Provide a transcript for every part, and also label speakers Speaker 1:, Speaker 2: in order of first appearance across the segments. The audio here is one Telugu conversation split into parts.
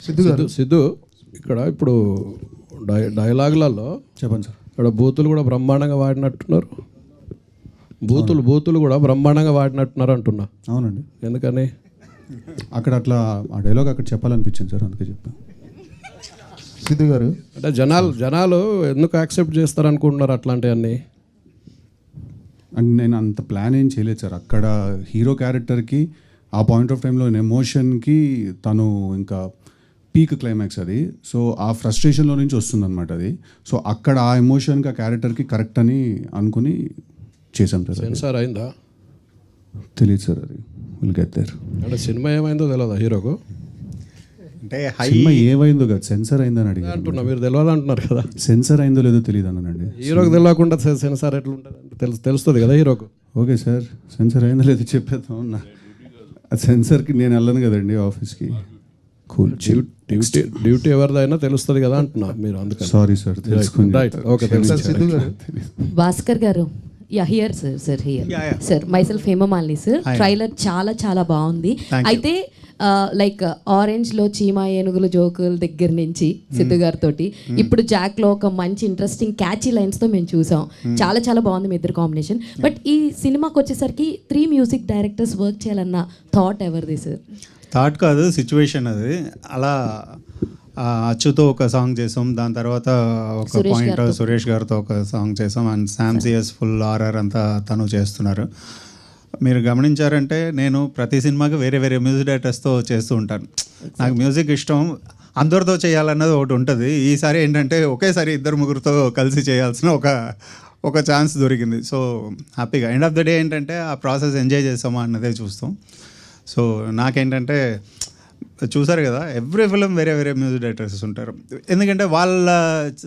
Speaker 1: సిద్ధు ఇక్కడ ఇప్పుడు డైలాగులలో
Speaker 2: చెప్పండి సార్.
Speaker 1: ఇక్కడ బూతులు కూడా బ్రహ్మాండంగా వాడినట్టున్నారు. బూతులు కూడా బ్రహ్మాండంగా వాడినట్టున్నారు అంటున్నా.
Speaker 2: అవునండి.
Speaker 1: ఎందుకని
Speaker 2: అక్కడ అట్లా ఆ డైలాగ్ అక్కడ చెప్పాలనిపించింది సార్, అందుకే చెప్పాను.
Speaker 3: సిద్ధు గారు
Speaker 1: అంటే జనాలు ఎందుకు యాక్సెప్ట్ చేస్తారు అనుకుంటున్నారు అట్లాంటివన్నీ?
Speaker 2: అండ్ నేను అంత ప్లాన్ ఏం చేయలేదు సార్. అక్కడ హీరో క్యారెక్టర్కి ఆ పాయింట్ ఆఫ్ టైంలో ఎమోషన్కి తను ఇంకా పీక్ క్లైమాక్స్ అది. సో ఆ ఫ్రస్ట్రేషన్లో నుంచి వస్తుందన్నమాట అది. సో అక్కడ ఆ ఎమోషన్కి ఆ క్యారెక్టర్కి కరెక్ట్ అని అనుకుని చేసాం సార్.
Speaker 1: సెన్సార్ అయిందా
Speaker 2: తెలియదు సార్, అది విల్ గెట్ దేర్.
Speaker 1: అంటే సినిమా ఏమైందో తెలియదా హీరోకు?
Speaker 4: అంటే
Speaker 2: సినిమా ఏమైందో కదా, సెన్సార్ అయిందని అడిగి
Speaker 1: అంటున్నా. మీరు తెలియదు అంటున్నారు కదా.
Speaker 2: సెన్సార్ అయిందో లేదో తెలియదు అన్నానండి.
Speaker 1: హీరోకి తెలియకుండా సెన్సార్ ఎట్లా ఉంటుంది అంటే తెలుస్తుంది కదా హీరోకు.
Speaker 2: ఓకే సార్, సెన్సార్ అయిందో లేదో చెప్పేద్దాం ఉన్నా. ఆ సెన్సార్కి నేను వెళ్ళను కదండి ఆఫీస్కి. కూల్.
Speaker 1: డ్యూటీ ఎవరిదైనా తెలుస్తుంది కదా అంటున్నా. మీరు అందుకని
Speaker 2: సారీ సార్, తెలుసుకుని.
Speaker 1: Right, okay. తెలుసు.
Speaker 3: సిద్ధు గారు
Speaker 5: భాస్కర్ గారు, yeah here sir here sir. Myself Hemamalini sir. Trailer చాలా చాలా బాగుంది. అయితే లైక్ ఆరెంజ్లో చీమా ఏనుగులు జోకుల దగ్గర నుంచి సిద్ధు గారితో ఇప్పుడు జాక్లో ఒక మంచి ఇంట్రెస్టింగ్ క్యాచీ లైన్స్తో మేము చూసాం. చాలా చాలా బాగుంది మీ ఇద్దరు కాంబినేషన్. బట్ ఈ సినిమాకి వచ్చేసరికి 3 మ్యూజిక్ డైరెక్టర్స్ వర్క్ చేయాలన్న థాట్ ఎవరిది సార్?
Speaker 4: థాట్ కాదు, సిచ్యువేషన్ అది. అలా అచ్చుతో ఒక సాంగ్ చేసాం, దాని తర్వాత ఒక పాయింట్ సురేష్ గారితో ఒక సాంగ్ చేసాం, అండ్ శామ్సియస్ ఫుల్ ఆర్ఆర్ అంతా తను చేస్తున్నారు. మీరు గమనించారంటే నేను ప్రతి సినిమాకి వేరే వేరే మ్యూజిక్ డైరెక్టర్స్తో చేస్తూ ఉంటాను. నాకు మ్యూజిక్ ఇష్టం, అందరితో చేయాలన్నది ఒకటి ఉంటుంది. ఈసారి ఏంటంటే ఒకేసారి 2-3 కలిసి చేయాల్సిన ఒక ఛాన్స్ దొరికింది. సో హ్యాపీగా ఎండ్ ఆఫ్ ద డే ఏంటంటే ఆ ప్రాసెస్ ఎంజాయ్ చేస్తామా అన్నదే చూస్తాం. సో నాకేంటంటే చూసారు కదా, ఎవ్రీ ఫిలిం వేరే వేరే మ్యూజిక్ డైరెక్టర్స్ ఉంటారు. ఎందుకంటే వాళ్ళ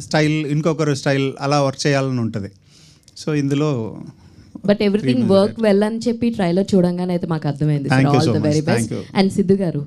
Speaker 4: స్టైల్ ఇంకొకరు స్టైల్ అలా వర్క్ చేయాలని ఉంటుంది. సో ఇందులో
Speaker 5: బట్ ఎవ్రీథింగ్ వర్క్ వెల్ అని చెప్పి ట్రైలర్ చూడంగానే అయితే మాకు అర్థమైంది. All the very best. And Siddhu గారు,